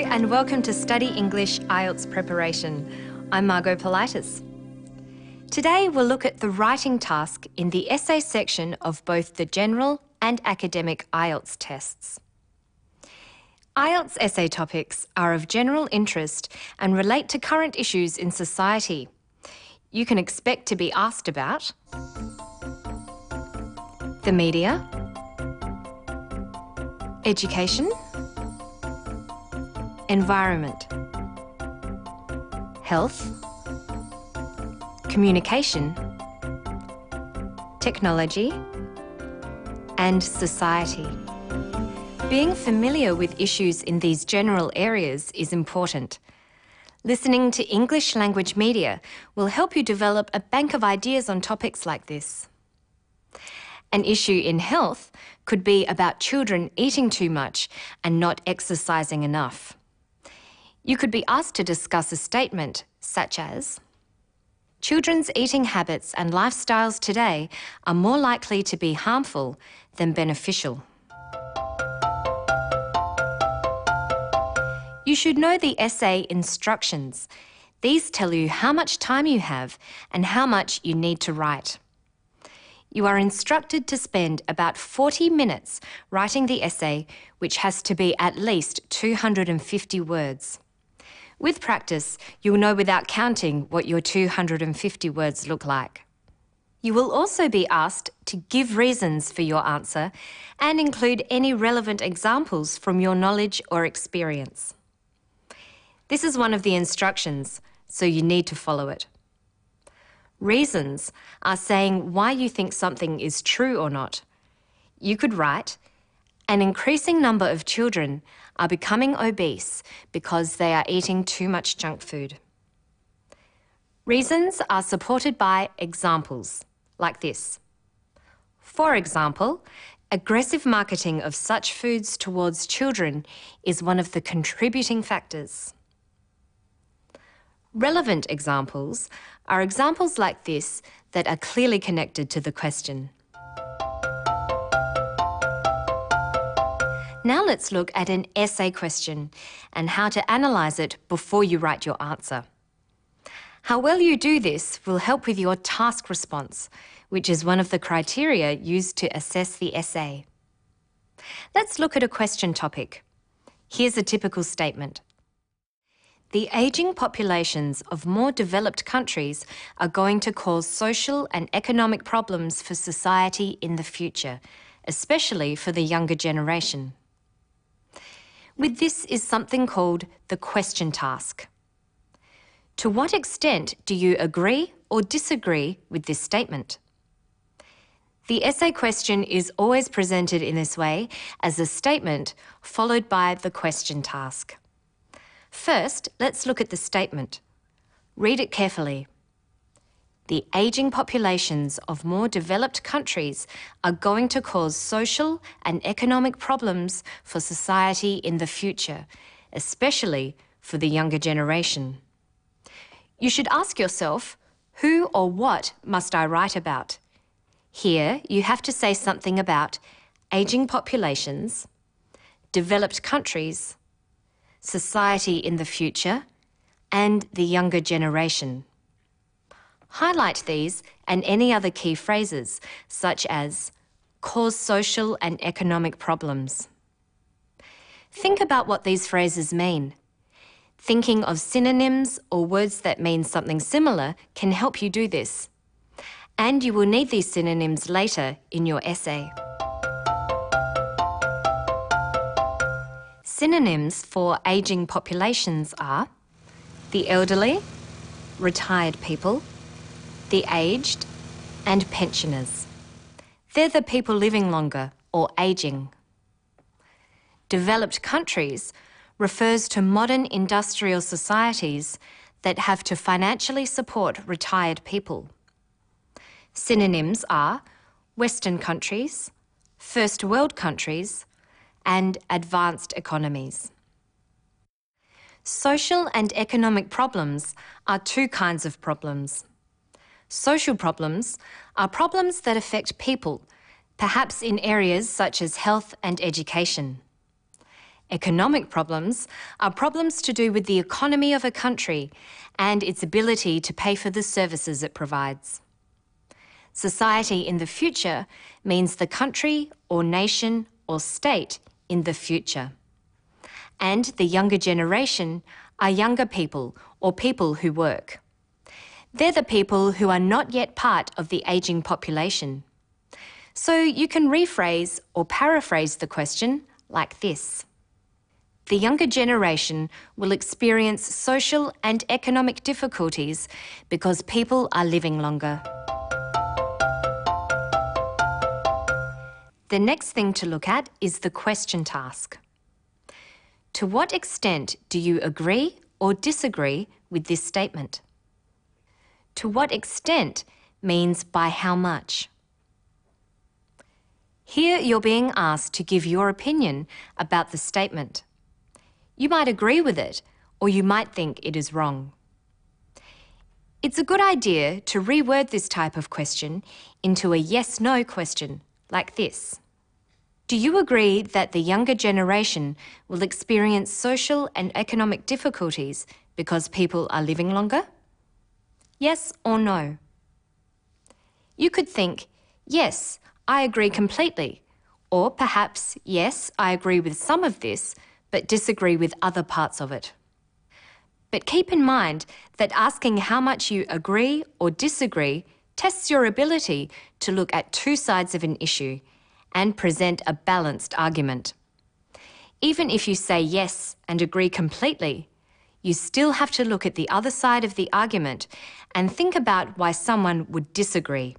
and welcome to Study English IELTS Preparation. I'm Margot Politis. Today we'll look at the writing task in the essay section of both the general and academic IELTS tests. IELTS essay topics are of general interest and relate to current issues in society. You can expect to be asked about the media, education, environment, health, communication, technology, and society. Being familiar with issues in these general areas is important. Listening to English language media will help you develop a bank of ideas on topics like this. An issue in health could be about children eating too much and not exercising enough. You could be asked to discuss a statement such as, children's eating habits and lifestyles today are more likely to be harmful than beneficial. You should know the essay instructions. These tell you how much time you have and how much you need to write. You are instructed to spend about 40 minutes writing the essay, which has to be at least 250 words. With practice, you'll know without counting what your 250 words look like. You will also be asked to give reasons for your answer and include any relevant examples from your knowledge or experience. This is one of the instructions, so you need to follow it. Reasons are saying why you think something is true or not. You could write, an increasing number of children are becoming obese because they are eating too much junk food. Reasons are supported by examples, like this. For example, aggressive marketing of such foods towards children is one of the contributing factors. Relevant examples are examples like this that are clearly connected to the question. Now let's look at an essay question and how to analyse it before you write your answer. How well you do this will help with your task response, which is one of the criteria used to assess the essay. Let's look at a question topic. Here's a typical statement. The ageing populations of more developed countries are going to cause social and economic problems for society in the future, especially for the younger generation. With this is something called the question task. To what extent do you agree or disagree with this statement? The essay question is always presented in this way as a statement followed by the question task. First, let's look at the statement. Read it carefully. The ageing populations of more developed countries are going to cause social and economic problems for society in the future, especially for the younger generation. You should ask yourself, who or what must I write about? Here, you have to say something about ageing populations, developed countries, society in the future, and the younger generation. Highlight these and any other key phrases, such as cause social and economic problems. Think about what these phrases mean. Thinking of synonyms or words that mean something similar can help you do this. And you will need these synonyms later in your essay. Synonyms for ageing populations are the elderly, retired people, the aged, and pensioners. They're the people living longer or ageing. Developed countries refers to modern industrial societies that have to financially support retired people. Synonyms are Western countries, First World countries, and advanced economies. Social and economic problems are two kinds of problems. Social problems are problems that affect people, perhaps in areas such as health and education. Economic problems are problems to do with the economy of a country and its ability to pay for the services it provides. Society in the future means the country or nation or state in the future. And the younger generation are younger people or people who work. They're the people who are not yet part of the ageing population. So you can rephrase or paraphrase the question like this. The younger generation will experience social and economic difficulties because people are living longer. The next thing to look at is the question task. To what extent do you agree or disagree with this statement? To what extent means by how much. Here you're being asked to give your opinion about the statement. You might agree with it, or you might think it is wrong. It's a good idea to reword this type of question into a yes-no question, like this. Do you agree that the younger generation will experience social and economic difficulties because people are living longer? Yes or no? You could think, yes, I agree completely, or perhaps, yes, I agree with some of this, but disagree with other parts of it. But keep in mind that asking how much you agree or disagree tests your ability to look at two sides of an issue and present a balanced argument. Even if you say yes and agree completely, you still have to look at the other side of the argument and think about why someone would disagree.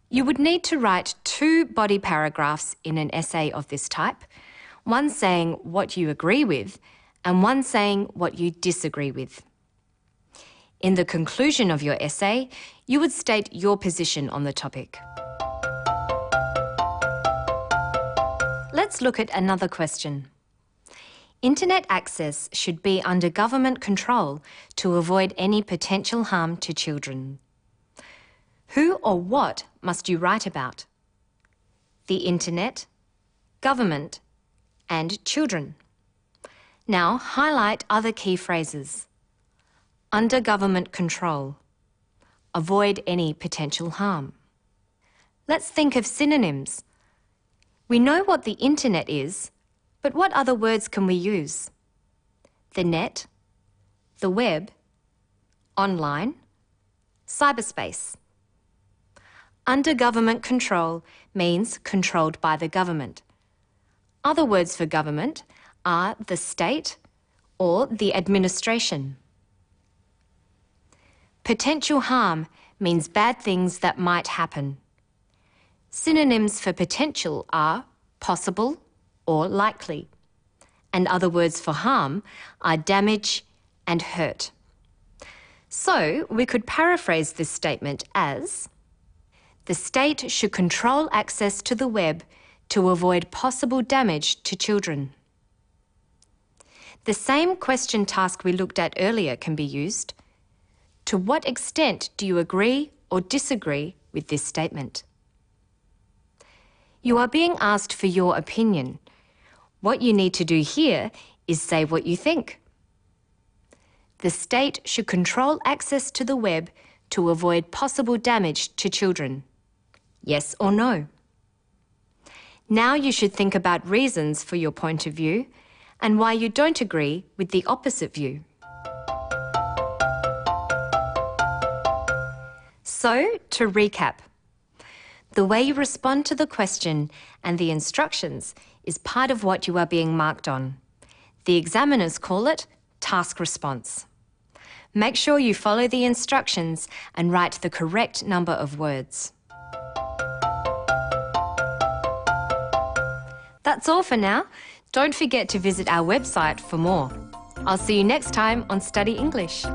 You would need to write 2 body paragraphs in an essay of this type, one saying what you agree with and one saying what you disagree with. In the conclusion of your essay, you would state your position on the topic. Let's look at another question. Internet access should be under government control to avoid any potential harm to children. Who or what must you write about? The internet, government, and children. Now highlight other key phrases. Under government control. Avoid any potential harm. Let's think of synonyms. We know what the internet is, but what other words can we use? The net, the web, online, cyberspace. Under government control means controlled by the government. Other words for government are the state or the administration. Potential harm means bad things that might happen. Synonyms for potential are possible or likely, and other words for harm are damage and hurt. So we could paraphrase this statement as, the state should control access to the web to avoid possible damage to children. The same question task we looked at earlier can be used. To what extent do you agree or disagree with this statement? You are being asked for your opinion. What you need to do here is say what you think. The state should control access to the web to avoid possible damage to children. Yes or no? Now you should think about reasons for your point of view and why you don't agree with the opposite view. So, to recap, the way you respond to the question and the instructions is part of what you are being marked on. The examiners call it task response. Make sure you follow the instructions and write the correct number of words. That's all for now. Don't forget to visit our website for more. I'll see you next time on Study English.